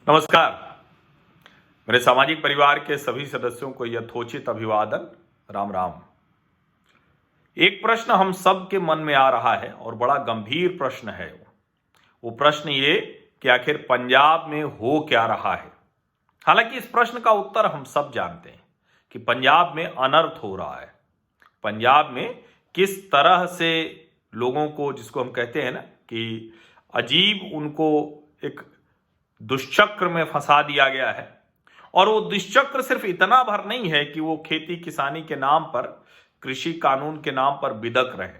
नमस्कार। मेरे सामाजिक परिवार के सभी सदस्यों को यथोचित अभिवादन। राम राम। एक प्रश्न हम सब के मन में आ रहा है और बड़ा गंभीर प्रश्न है। वो प्रश्न ये कि आखिर पंजाब में हो क्या रहा है। हालांकि इस प्रश्न का उत्तर हम सब जानते हैं कि पंजाब में अनर्थ हो रहा है। पंजाब में किस तरह से लोगों को, जिसको हम कहते हैं ना कि अजीब, उनको एक दुष्चक्र में फंसा दिया गया है। और वो दुष्चक्र सिर्फ इतना भर नहीं है कि वो खेती किसानी के नाम पर, कृषि कानून के नाम पर बिदक रहे।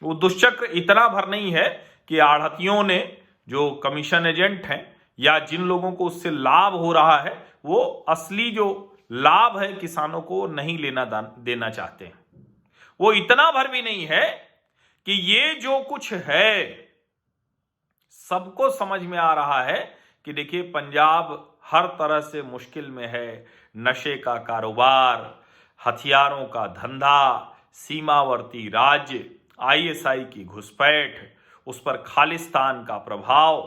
वो दुष्चक्र इतना भर नहीं है कि आढ़तियों ने, जो कमीशन एजेंट हैं या जिन लोगों को उससे लाभ हो रहा है, वो असली जो लाभ है किसानों को नहीं लेना देना चाहते हैं। वो इतना भर भी नहीं है कि ये जो कुछ है सबको समझ में आ रहा है कि देखिए पंजाब हर तरह से मुश्किल में है। नशे का कारोबार, हथियारों का धंधा, सीमावर्ती राज्य, आईएसआई की घुसपैठ, उस पर खालिस्तान का प्रभाव,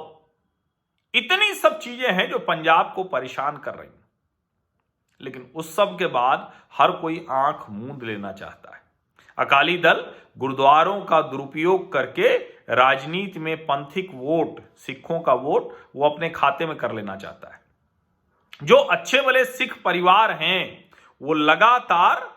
इतनी सब चीजें हैं जो पंजाब को परेशान कर रही हैं। लेकिन उस सब के बाद हर कोई आंख मूंद लेना चाहता है। अकाली दल गुरुद्वारों का दुरुपयोग करके राजनीति में पंथिक वोट, सिखों का वोट, वो अपने खाते में कर लेना चाहता है। जो अच्छे भले सिख परिवार हैं वो लगातार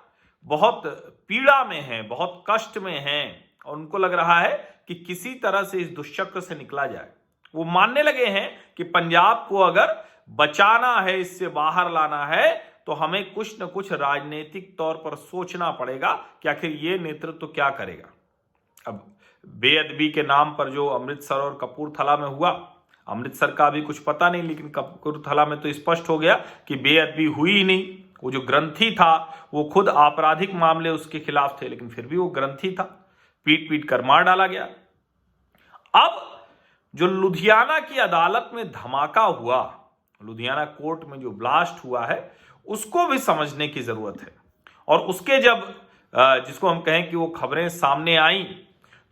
बहुत पीड़ा में हैं, बहुत कष्ट में हैं और उनको लग रहा है कि किसी तरह से इस दुष्चक्र से निकला जाए। वो मानने लगे हैं कि पंजाब को अगर बचाना है, इससे बाहर लाना है, तो हमें कुछ न कुछ राजनीतिक तौर पर सोचना पड़ेगा कि आखिर ये नेतृत्व क्या करेगा। अब बेअदबी के नाम पर जो अमृतसर और कपूरथला में हुआ, अमृतसर का अभी कुछ पता नहीं, लेकिन कपूरथला में तो स्पष्ट हो गया कि बेअदबी हुई ही नहीं। वो जो ग्रंथी था वो खुद आपराधिक मामले उसके खिलाफ थे, लेकिन फिर भी वो ग्रंथी था, पीट पीट कर मार डाला गया। अब जो लुधियाना की अदालत में धमाका हुआ, लुधियाना कोर्ट में जो ब्लास्ट हुआ है, उसको भी समझने की जरूरत है। और उसके जब जिसको हम कहें कि वो खबरें सामने आई,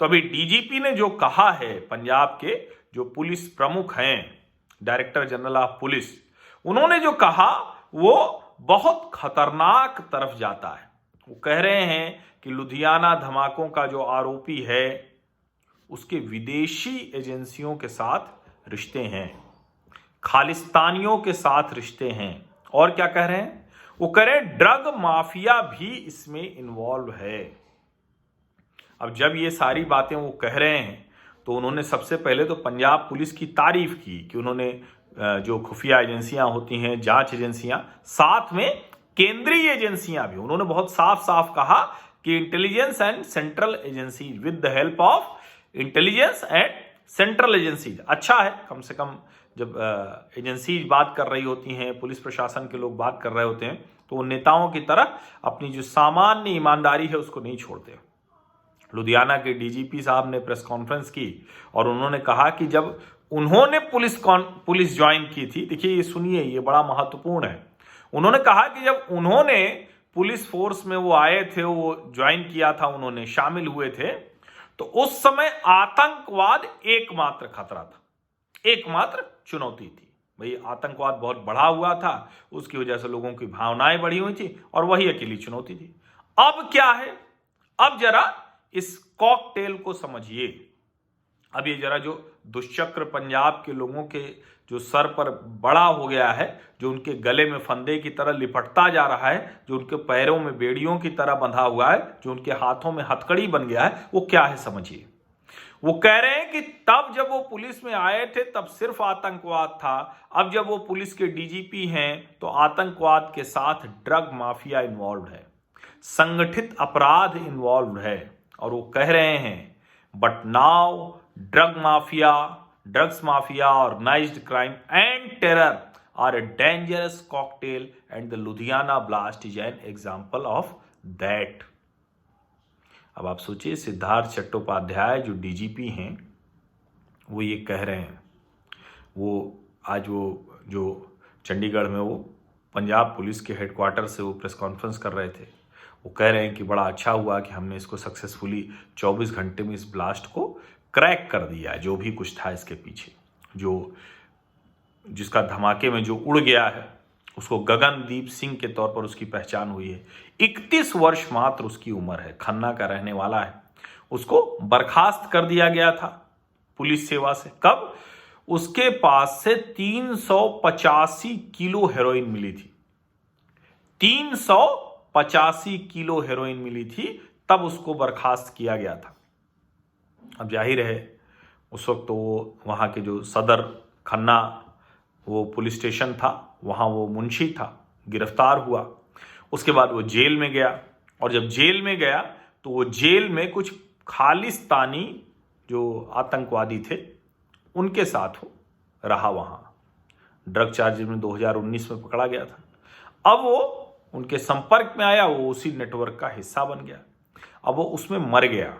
तो अभी डीजीपी ने जो कहा है, पंजाब के जो पुलिस प्रमुख हैं, डायरेक्टर जनरल ऑफ पुलिस, उन्होंने जो कहा वो बहुत खतरनाक तरफ जाता है। वो कह रहे हैं कि लुधियाना धमाकों का जो आरोपी है उसके विदेशी एजेंसियों के साथ रिश्ते हैं, खालिस्तानियों के साथ रिश्ते हैं। और क्या कह रहे हैं? वो कह रहे हैं ड्रग माफिया भी इसमें इन्वॉल्व है। अब जब ये सारी बातें वो कह रहे हैं तो उन्होंने सबसे पहले तो पंजाब पुलिस की तारीफ की कि उन्होंने जो खुफिया एजेंसियां होती हैं, जांच एजेंसियां, साथ में केंद्रीय एजेंसियां भी, उन्होंने बहुत साफ साफ कहा कि intelligence and central agency, with the help of intelligence and central agency. अच्छा है, कम से कम जब एजेंसी बात कर रही होती हैं, पुलिस प्रशासन के लोग बात कर रहे होते हैं, तो वो नेताओं की तरह अपनी जो सामान्य ईमानदारी है उसको नहीं छोड़ते। लुधियाना के डीजीपी साहब ने प्रेस कॉन्फ्रेंस की और उन्होंने कहा कि जब उन्होंने पुलिस ज्वाइन की थी, देखिए ये सुनिए, ये बड़ा महत्वपूर्ण है। उन्होंने कहा कि जब उन्होंने पुलिस फोर्स में वो आए थे, वो ज्वाइन किया था, उन्होंने शामिल हुए थे, तो उस समय आतंकवाद एकमात्र खतरा था, एकमात्र चुनौती थी। भाई आतंकवाद बहुत बढ़ा हुआ था, उसकी वजह से लोगों की भावनाएं बढ़ी हुई थी और वही अकेली चुनौती थी। अब क्या है? अब जरा इस कॉकटेल को समझिए। अब ये जरा जो दुष्चक्र पंजाब के लोगों के जो सर पर बड़ा हो गया है, जो उनके गले में फंदे की तरह लिपटता जा रहा है, जो उनके पैरों में बेड़ियों की तरह बंधा हुआ है, जो उनके हाथों में हथकड़ी बन गया है, वो क्या है समझिए। वो कह रहे हैं कि तब जब वो पुलिस में आए थे तब सिर्फ आतंकवाद था, अब जब वो पुलिस के डीजीपी हैं तो आतंकवाद के साथ माफिया माफिया इन्वॉल्व है, संगठित अपराध इन्वॉल्व है। और वो कह रहे हैं but now drugs mafia, organised crime and terror are a dangerous cocktail and the Ludhiana blast is an example of that. अब आप सोचिए, सिद्धार्थ चट्टोपाध्याय जो डीजीपी हैं वो ये कह रहे हैं। वो आज वो जो चंडीगढ़ में वो पंजाब पुलिस के हेडक्वार्टर से वो प्रेस कॉन्फ्रेंस कर रहे थे, वो कह रहे हैं कि बड़ा अच्छा हुआ कि हमने इसको सक्सेसफुली 24 घंटे में इस ब्लास्ट को क्रैक कर दिया, जो भी कुछ था इसके पीछे, जो जिसका धमाके में जो उड़ गया है, उसको गगनदीप सिंह के तौर पर उसकी पहचान हुई है। 31 वर्ष मात्र उसकी उम्र है, खन्ना का रहने वाला है। उसको बर्खास्त कर दिया गया था पुलिस सेवा से। कब? उसके पास से 385 किलो हेरोइन मिली थी। 385 किलो हेरोइन मिली थी, तब उसको बर्खास्त किया गया था। अब जाहिर है उस वक्त तो वो वहाँ के जो सदर खन्ना वो पुलिस स्टेशन था, वहाँ वो मुंशी था, गिरफ्तार हुआ। उसके बाद वो जेल में गया, और जब जेल में गया तो वो जेल में कुछ खालिस्तानी जो आतंकवादी थे उनके साथ वो रहा। वहाँ ड्रग चार्जेस में 2019 में पकड़ा गया था। अब वो उनके संपर्क में आया, वो उसी नेटवर्क का हिस्सा बन गया। अब वो उसमें मर गया,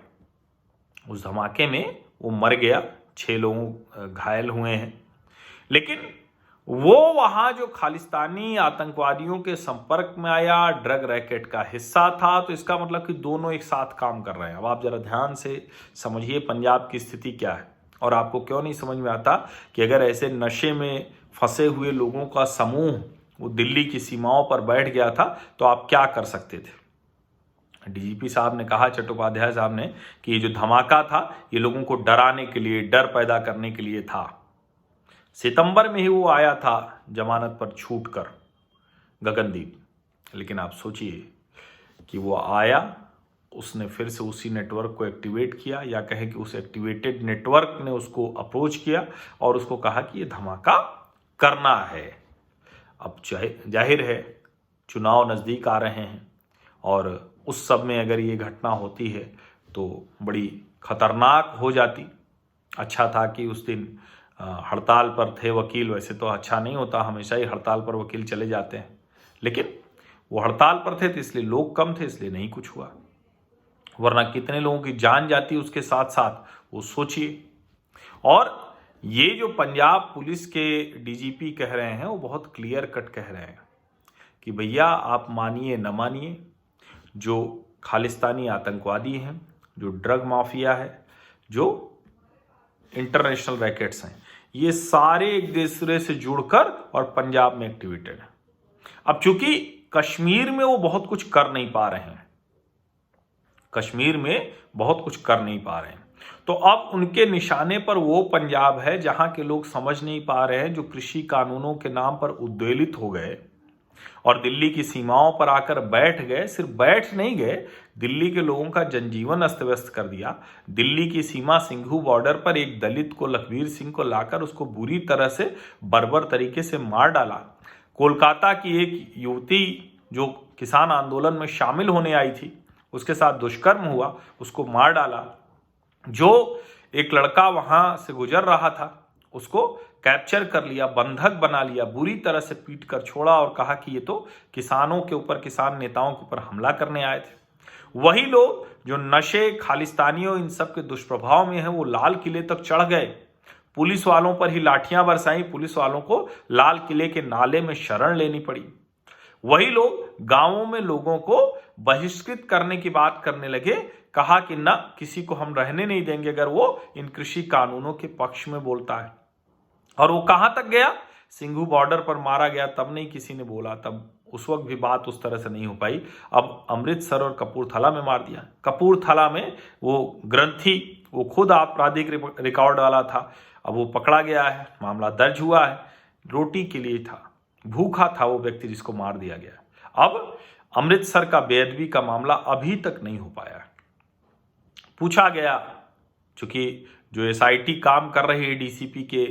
उस धमाके में वो मर गया। 6 लोग घायल हुए हैं। लेकिन वो वहां जो खालिस्तानी आतंकवादियों के संपर्क में आया, ड्रग रैकेट का हिस्सा था, तो इसका मतलब कि दोनों एक साथ काम कर रहे हैं। अब आप जरा ध्यान से समझिए पंजाब की स्थिति क्या है। और आपको क्यों नहीं समझ में आता कि अगर ऐसे नशे में फंसे हुए लोगों का समूह वो दिल्ली की सीमाओं पर बैठ गया था तो आप क्या कर सकते थे? डीजीपी साहब ने कहा, चट्टोपाध्याय साहब ने, कि ये जो धमाका था ये लोगों को डराने के लिए, डर पैदा करने के लिए था। सितंबर में ही वो आया था जमानत पर छूटकर, गगनदीप। लेकिन आप सोचिए कि वो आया, उसने फिर से उसी नेटवर्क को एक्टिवेट किया, या कहें कि उस एक्टिवेटेड नेटवर्क ने उसको अप्रोच किया और उसको कहा कि ये धमाका करना है। अब जाहिर है चुनाव नज़दीक आ रहे हैं, और उस सब में अगर ये घटना होती है तो बड़ी खतरनाक हो जाती। अच्छा था कि उस दिन हड़ताल पर थे वकील। वैसे तो अच्छा नहीं होता, हमेशा ही हड़ताल पर वकील चले जाते हैं, लेकिन वो हड़ताल पर थे तो इसलिए लोग कम थे, इसलिए नहीं कुछ हुआ, वरना कितने लोगों की जान जाती उसके साथ साथ, वो सोचिए। और ये जो पंजाब पुलिस के डीजीपी कह रहे हैं वो बहुत क्लियर कट कह रहे हैं कि भैया आप मानिए न मानिए, जो खालिस्तानी आतंकवादी हैं, जो ड्रग माफिया है, जो इंटरनेशनल रैकेट्स हैं, ये सारे एक दूसरे से जुड़कर और पंजाब में एक्टिवेटेड है। अब चूंकि कश्मीर में वो बहुत कुछ कर नहीं पा रहे हैं, कश्मीर में बहुत कुछ कर नहीं पा रहे हैं, तो अब उनके निशाने पर वो पंजाब है जहां के लोग समझ नहीं पा रहे हैं, जो कृषि कानूनों के नाम पर उद्वेलित हो गए और दिल्ली की सीमाओं पर आकर बैठ गए। सिर्फ बैठ नहीं गए, दिल्ली के लोगों का जनजीवन अस्त व्यस्त कर दिया। दिल्ली की सीमा सिंघू बॉर्डर पर एक दलित को, लखबीर सिंह को, लाकर उसको बुरी तरह से बर्बर तरीके से मार डाला। कोलकाता की एक युवती जो किसान आंदोलन में शामिल होने आई थी, उसके साथ दुष्कर्म हुआ, उसको मार डाला। जो एक लड़का वहां से गुजर रहा था उसको कैप्चर कर लिया, बंधक बना लिया, बुरी तरह से पीट कर छोड़ा और कहा कि ये तो किसानों के ऊपर, किसान नेताओं के ऊपर हमला करने आए थे। वही लोग जो नशे, खालिस्तानियों, इन सब के दुष्प्रभाव में है, वो लाल किले तक चढ़ गए, पुलिस वालों पर ही लाठियां बरसाई, पुलिस वालों को लाल किले के नाले में शरण लेनी पड़ी। वही लोग गांवों में लोगों को बहिष्कृत करने की बात करने लगे, कहा कि न किसी को हम रहने नहीं देंगे अगर वो इन कृषि कानूनों के पक्ष में बोलता है। और वो कहां तक गया? सिंघू बॉर्डर पर मारा गया, तब नहीं किसी ने बोला, तब उस वक्त भी बात उस तरह से नहीं हो पाई। अब अमृतसर और कपूरथला में मार दिया। कपूरथला में वो ग्रंथी, वो खुद आपराधिक रिकॉर्ड वाला था, अब वो पकड़ा गया है, मामला दर्ज हुआ है। रोटी के लिए था, भूखा था वो व्यक्ति जिसको मार दिया गया। अब अमृतसर का बेअदबी का मामला अभी तक नहीं हो पाया। पूछा गया, चूंकि जो एसआईटी काम कर रही है डीसीपी के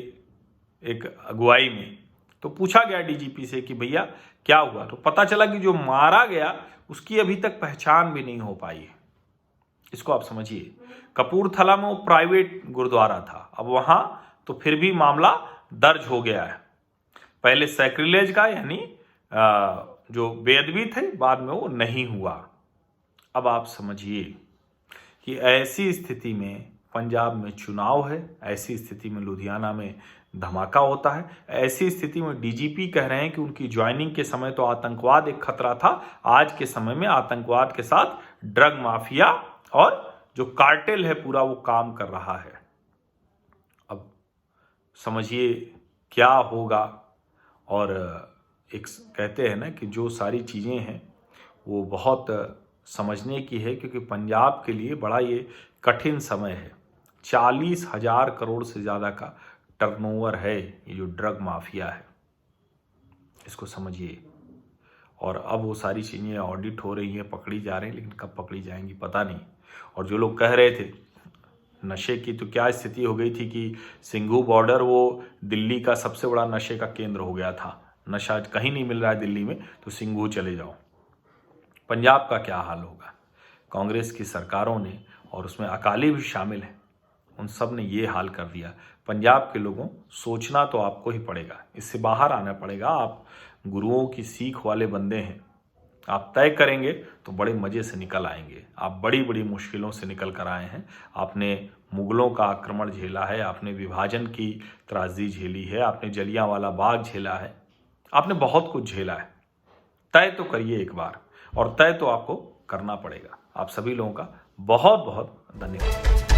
एक अगुवाई में, तो पूछा गया डीजीपी से कि भैया क्या हुआ, तो पता चला कि जो मारा गया उसकी अभी तक पहचान भी नहीं हो पाई है। इसको आप समझिए, कपूरथला में वो प्राइवेट गुरुद्वारा था, अब वहां तो फिर भी मामला दर्ज हो गया है। पहले सैक्रिलेज का, यानी जो बेअदबी थे, बाद में वो नहीं हुआ। अब आप समझिए कि ऐसी स्थिति में पंजाब में चुनाव है, ऐसी स्थिति में लुधियाना में धमाका होता है, ऐसी स्थिति में डीजीपी कह रहे हैं कि उनकी ज्वाइनिंग के समय तो आतंकवाद एक खतरा था, आज के समय में आतंकवाद के साथ ड्रग माफिया और जो कार्टेल है पूरा वो काम कर रहा है। अब समझिए क्या होगा। और एक कहते हैं ना कि जो सारी चीज़ें हैं वो बहुत समझने की है, क्योंकि पंजाब के लिए बड़ा ये कठिन समय है। 40,000 करोड़ से ज़्यादा का टर्नओवर है ये जो ड्रग माफिया है, इसको समझिए। और अब वो सारी चीज़ें ऑडिट हो रही हैं, पकड़ी जा रही हैं, लेकिन कब पकड़ी जाएंगी पता नहीं। और जो लोग कह रहे थे नशे की, तो क्या स्थिति हो गई थी कि सिंघू बॉर्डर वो दिल्ली का सबसे बड़ा नशे का केंद्र हो गया था। नशा कहीं नहीं मिल रहा है दिल्ली में, तो सिंघू चले जाओ। पंजाब का क्या हाल होगा। कांग्रेस की सरकारों ने, और उसमें अकाली भी शामिल है, उन सब ने ये हाल कर दिया। पंजाब के लोगों, सोचना तो आपको ही पड़ेगा, इससे बाहर आना पड़ेगा। आप गुरुओं की सीख वाले बंदे हैं, आप तय करेंगे तो बड़े मज़े से निकल आएंगे। आप बड़ी बड़ी मुश्किलों से निकल कर आए हैं। आपने मुगलों का आक्रमण झेला है, आपने विभाजन की त्रासदी झेली है, आपने जलियांवाला बाग झेला है, आपने बहुत कुछ झेला है। तय तो करिए एक बार, और तय तो आपको करना पड़ेगा। आप सभी लोगों का बहुत बहुत धन्यवाद।